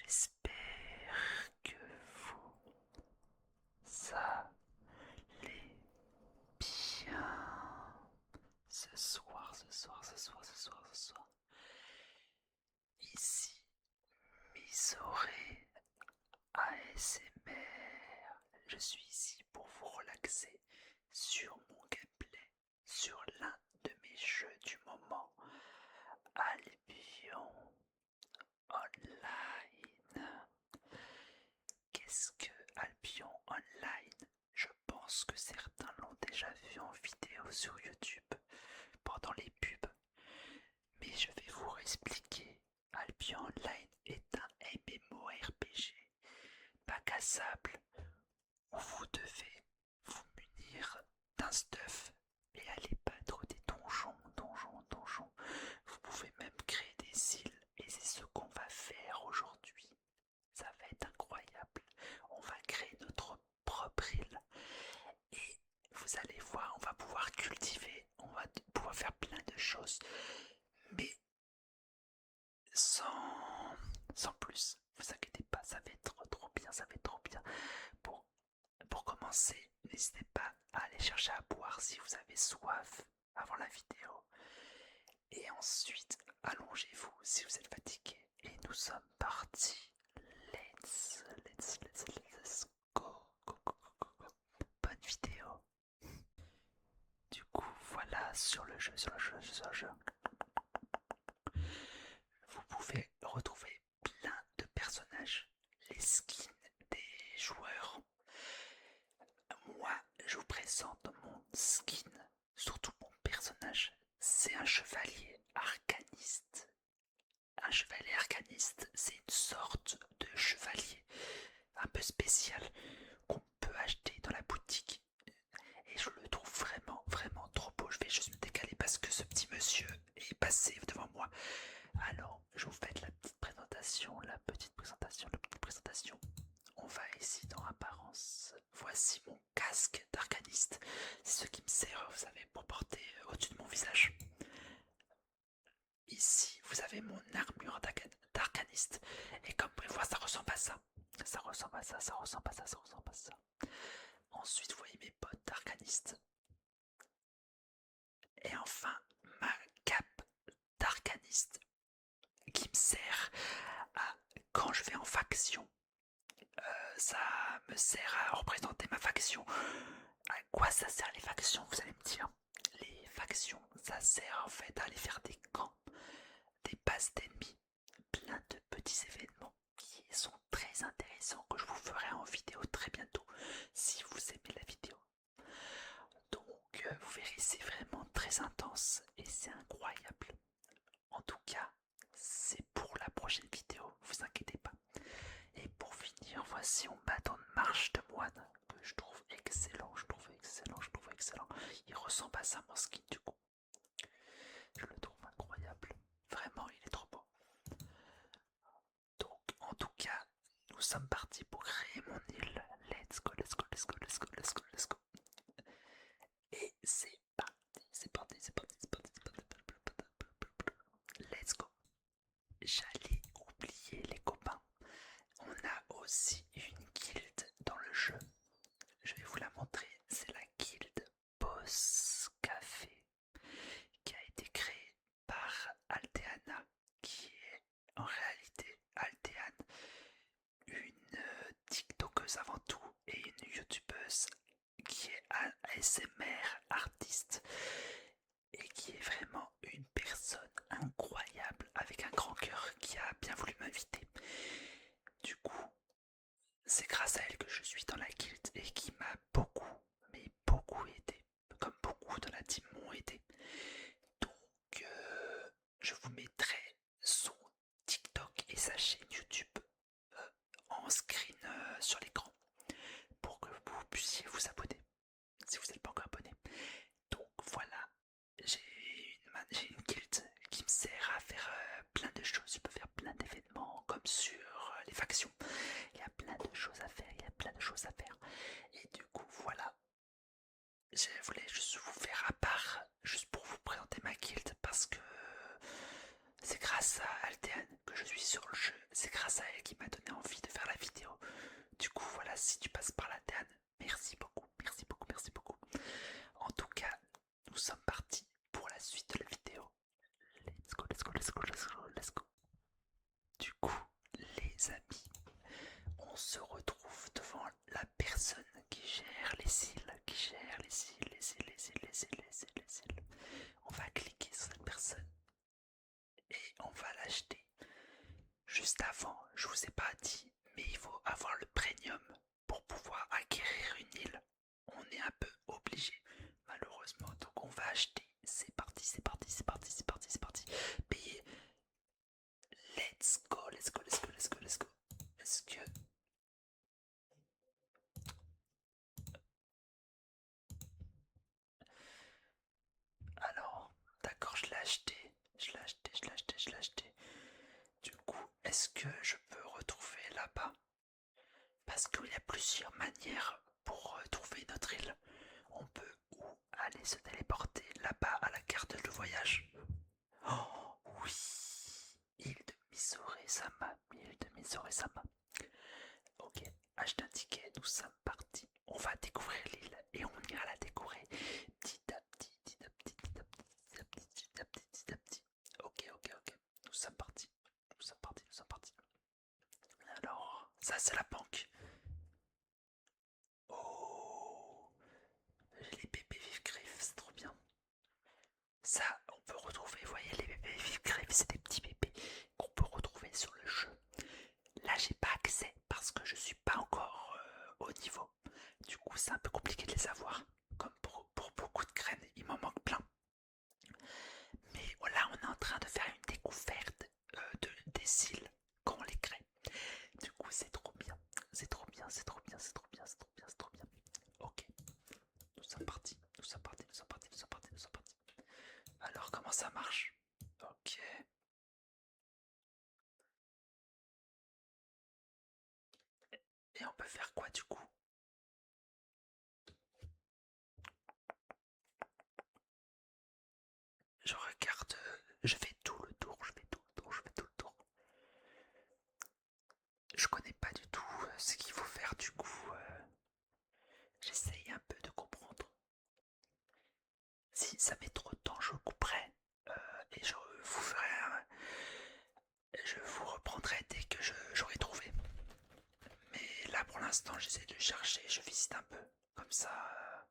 J'espère que vous allez bien ce soir. Ici, Misoré ASMR. Je suis ici pour vous relaxer sur mon gameplay, sur l'un de mes jeux du moment, Albion Online. Qu'est-ce que Albion Online? Je pense que certains l'ont déjà vu en vidéo sur YouTube pendant les pubs, mais je vais vous expliquer. Albion Online est un MMORPG bac à sable où vous devez vous munir d'un stuff et aller battre des donjons. Vous pouvez même créer des îles et c'est ce qu'on va faire aujourd'hui. Ça va être incroyable. On va créer notre propre île et vous allez voir, on va pouvoir cultiver, on va pouvoir faire plein de choses, mais sans plus. Vous inquiétez pas, ça va être trop bien, ça va être trop bien. Pour, pour commencer, n'hésitez pas à aller chercher à boire si vous avez soif avant la vidéo. Et ensuite, allongez-vous si vous êtes fatigué. Et nous sommes partis. Let's go. Bonne vidéo. Du coup, voilà sur le jeu. Vous pouvez retrouver plein de personnages, les skins des joueurs. Moi, je vous présente mon skin, surtout mon personnage. C'est un chevalier arcaniste. Un chevalier arcaniste, c'est une sorte de chevalier un peu spécial qu'on peut acheter dans la boutique. Et je le trouve vraiment trop beau. Je vais juste me décaler parce que ce petit monsieur est passé devant moi. Alors, je vous fais la petite présentation. On va ici dans apparence. Voici mon casque d'arcaniste. C'est ce qui me sert, vous savez, pour porter au-dessus de mon visage. Ici, vous avez mon armure d'arcaniste. Et comme vous pouvez voir, ça ressemble à ça. Ça ressemble à ça. Ensuite, vous voyez mes bottes d'arcaniste. Et enfin, ma cape d'arcaniste qui me sert à, quand je vais en faction, ça me sert à représenter ma faction. À quoi ça sert les factions, vous allez me dire? Les factions, ça sert en fait à aller faire des camps, des bases d'ennemis, plein de petits événements qui sont très intéressants que je vous ferai en vidéo très bientôt si vous aimez la vidéo. Donc vous verrez, c'est vraiment très intense et c'est incroyable. En tout cas, c'est pour la prochaine vidéo, vous inquiétez pas. Et pour finir, voici mon bâton de marche de moine que je trouve excellent. Il ressemble à ça mon skin du coup. Je le trouve incroyable. Vraiment, il est trop beau. Donc, en tout cas, nous sommes partis pour créer mon île. Let's go. Et c'est parti. Let's go. J'allais oublier les copains. On a aussi une guilde dans le jeu. Je vais vous la montrer. C'est la guilde Boss Café qui a été créée par Alteana, qui est en réalité Alteane, une TikTokeuse avant tout et une YouTubeuse qui est ASMR artiste et qui est vraiment une personne incroyable avec un grand cœur qui a bien voulu m'inviter. Du coup, c'est grâce à elle que je suis dans la guilde et qui m'a beaucoup aidé, comme beaucoup dans la team m'ont aidé. Donc, je vous mettrai son TikTok et sa chaîne YouTube en screen sur l'écran pour que vous puissiez vous abonner si vous n'êtes pas encore abonné. Donc voilà, j'ai une guilde qui me sert à faire plein de choses. Je peux faire plein d'événements comme sur les factions. Il y a plein de choses à faire, Et du coup, voilà. Je voulais juste vous faire à part, juste pour vous présenter ma guilde, parce que c'est grâce à Alteane que je suis sur le jeu. C'est grâce à elle qui m'a donné si tu passes par la Terre, merci beaucoup, merci beaucoup, merci beaucoup. En tout cas, nous sommes partis pour la suite de la vidéo. Let's go, let's go, let's go, let's go, let's go. Du coup, les amis, on se retrouve devant la personne qui gère les cils, qui gère les cils, les cils, les cils, les cils, les cils, les cils. On va cliquer sur cette personne et on va l'acheter. Juste avant, je vous ai pas dit, mais il faut avoir le premium pour pouvoir acquérir une île. On est un peu obligé, malheureusement. Donc on va acheter. C'est parti, c'est parti, c'est parti, c'est parti, c'est parti. Payer. Let's go, let's go, let's go, let's go, let's go. Est-ce que... Alors, d'accord, je l'ai acheté. Je l'ai acheté, je l'ai acheté, je l'ai acheté. Du coup, est-ce que je peux retrouver là-bas? Parce qu'il y a plusieurs manières pour trouver notre île. On peut ou aller se téléporter là-bas à la carte de voyage. Oh oui, île de Misore-sama, île de Misore-sama. Ok, achète un ticket, nous sommes partis. On va découvrir l'île et on ira la découvrir petit à petit, petit à petit, petit à petit, petit à petit, petit à petit, petit à petit. Ok, ok, ok, nous sommes partis, nous sommes partis, nous sommes partis. Alors, ça c'est la banque. Oh, les bébés vifs griffes, c'est trop bien. Ça, on peut retrouver, vous voyez, les bébés vifs griffes, c'est des petits bébés qu'on peut retrouver sur le jeu. Là, j'ai pas accès parce que je suis pas encore au niveau. Du coup, c'est un peu compliqué de les avoir. Comme pour beaucoup de graines, il m'en manque plein. Mais voilà, on est en train de faire une découverte des cils quand on les crée. Du coup, c'est trop bien. C'est trop bien, c'est trop bien, c'est trop bien, c'est trop bien, c'est trop bien. Ok, nous sommes partis, nous sommes partis, nous sommes partis, nous sommes partis, nous sommes partis. Alors, comment ça marche? Ok. Et on peut faire quoi du coup? Je regarde, je fais tout le tour, je fais tout le tour, je fais tout le tour. Je connais pas du tout ce qu'il faut faire du coup. J'essaye un peu de comprendre. Si ça met trop de temps, je couperai et je vous reprendrai dès que j'aurai trouvé. Mais là pour l'instant, j'essaie de chercher, je visite un peu. Comme ça,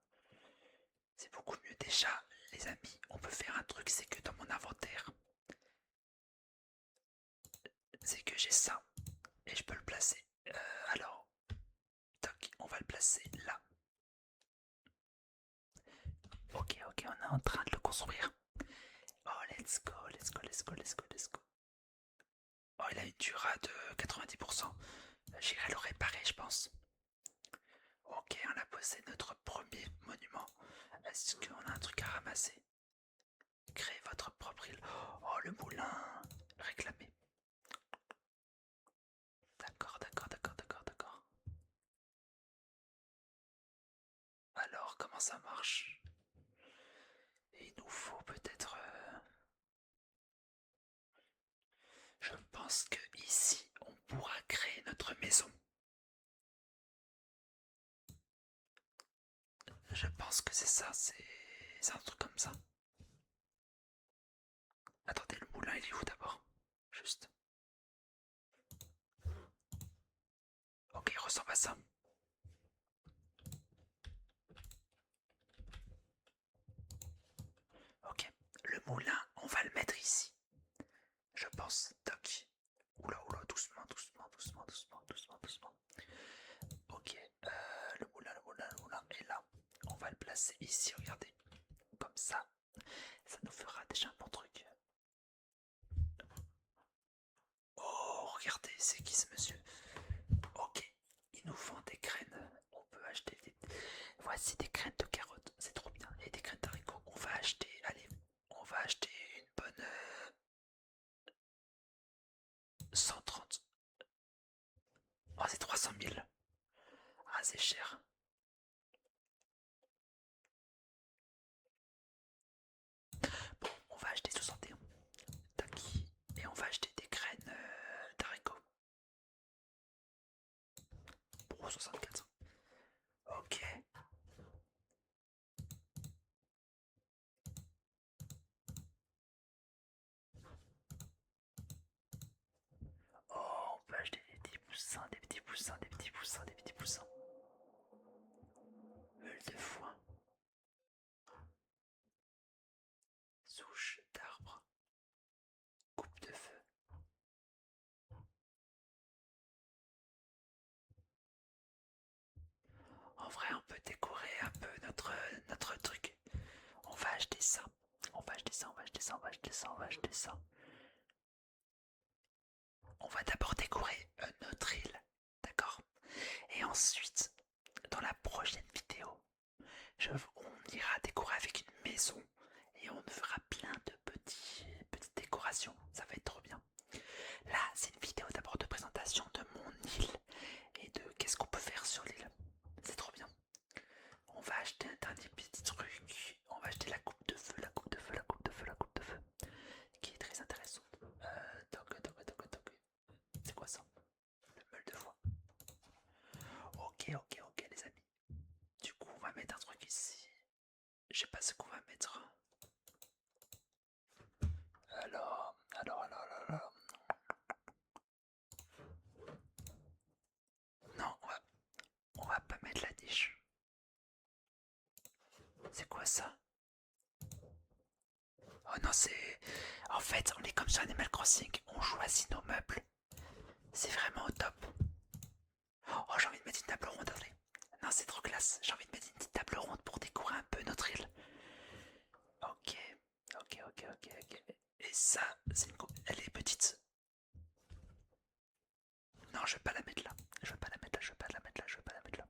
c'est beaucoup mieux. Déjà, les amis, on peut faire un truc, c'est que dans mon inventaire, c'est que j'ai ça et je peux le placer. Alors, toc, on va le placer là. Ok, ok, on est en train de le construire. Oh, let's go, let's go, let's go, let's go, let's go. Oh, il a une dura de 90%. J'irai le réparer, je pense. Ok, on a posé notre premier monument. Est-ce qu'on a un truc à ramasser? Créez votre propre île. Oh, le moulin. Réclamé. D'accord, d'accord, d'accord, d'accord, d'accord. Alors, comment ça marche? Il nous faut peut-être... Je pense que ici, on pourra créer notre maison. Je pense que c'est ça, c'est un truc comme ça. Attendez, le moulin, il est où d'abord? Juste. Ok, il ressemble à ça. Ok, le moulin, on va le mettre ici. Je pense. Tac. Oula, oula, doucement, doucement, doucement, doucement, doucement, doucement. Ok, le moulin, le moulin, le moulin est là. On va le placer ici, regardez. Comme ça. Ça nous fera déjà un bon truc. Oh, regardez, c'est qui ce monsieur? Ok, il nous vend des graines. On peut acheter des... Voici des graines de carottes, c'est trop bien. Et des graines d'haricots. On va acheter, allez, on va acheter une bonne 130. Oh, c'est 300 000. Ah, c'est cher. Bon, on va acheter 61. Tac. Et on va acheter des graines d'haricots. Bon, 1,64€. Ok. Oh, on peut acheter des petits poussins, des petits poussins, des petits poussins, des petits poussins. Meule de foin. Souche d'arbre. Coupe de feu. En vrai, on peut décorer un peu notre truc. On va acheter ça. On va acheter ça, on va acheter ça, on va acheter ça, on va acheter ça. On va d'abord décorer notre île. D'accord? Et ensuite, dans la prochaine vidéo, on ira décorer avec une maison. Et on fera plein de petites décorations. Ça va être trop bien. Là, c'est une vidéo d'abord de présentation de mon île et de qu'est-ce qu'on peut faire sur l'île. C'est trop bien. On va acheter un dernier petit truc. On va acheter la coupe de feu, la coupe de feu, la coupe de feu, la coupe de feu. Qui est très intéressante. Toc. C'est quoi ça? Le meule de foin. Ok les amis. Du coup, on va mettre un truc ici. Je sais pas ce qu'on va mettre. Alors. Non, on va pas mettre la niche. C'est quoi ça? Oh non, c'est... En fait, on est comme sur Animal Crossing. On choisit nos meubles. C'est vraiment au top. Oh, j'ai envie de mettre une table ronde, attendez. Non, c'est trop classe. J'ai envie de mettre une petite table ronde pour décorer un peu notre île. Ok. Et ça, c'est une coupe. Elle est petite. Non, je vais pas la mettre là. Je vais pas la mettre là, je vais pas la mettre là, je vais pas la mettre là.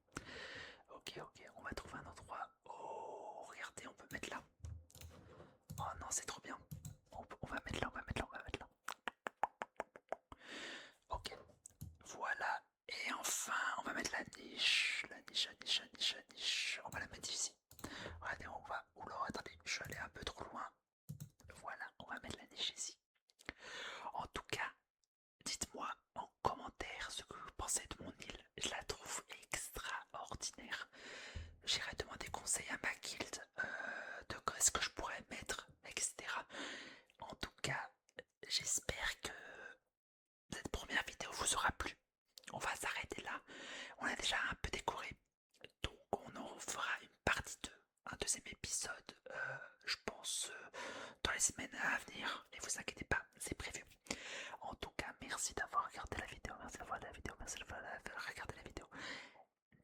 Ok, on va trouver un endroit. Oh, regardez, on peut mettre là. Oh non, c'est trop bien. On va mettre là, on va mettre là, on va mettre là. Ok, voilà. Et enfin, on va mettre la niche. La niche. On va la mettre ici. Regardez, on va... Oula, attendez, je suis allé un peu trop loin. Voilà, on va mettre la niche ici. En tout cas, dites-moi en commentaire ce que vous pensez de mon île. Je la trouve extraordinaire. J'irai demander conseil à ma guilde de ce que je pourrais mettre, etc. En tout cas, j'espère que cette première vidéo vous aura plu. On va s'arrêter là. On a déjà un peu décoré. Donc on en fera une partie 2, un deuxième épisode, je pense, dans les semaines à venir. Et vous inquiétez pas, c'est prévu. En tout cas, merci d'avoir regardé la vidéo, merci d'avoir regardé la vidéo, merci d'avoir regardé la vidéo.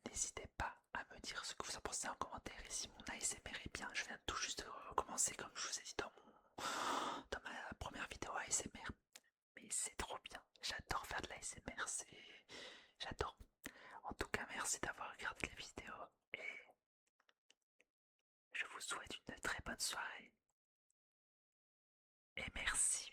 N'hésitez pas à me dire ce que vous en pensez en commentaire et si mon ASMR est bien. Je viens tout juste de recommencer comme je vous ai dit dans ma première vidéo ASMR. Mais c'est trop bien, j'adore faire de l'ASMR, j'adore. En tout cas, merci d'avoir regardé la vidéo et je vous souhaite une très bonne soirée. Et merci.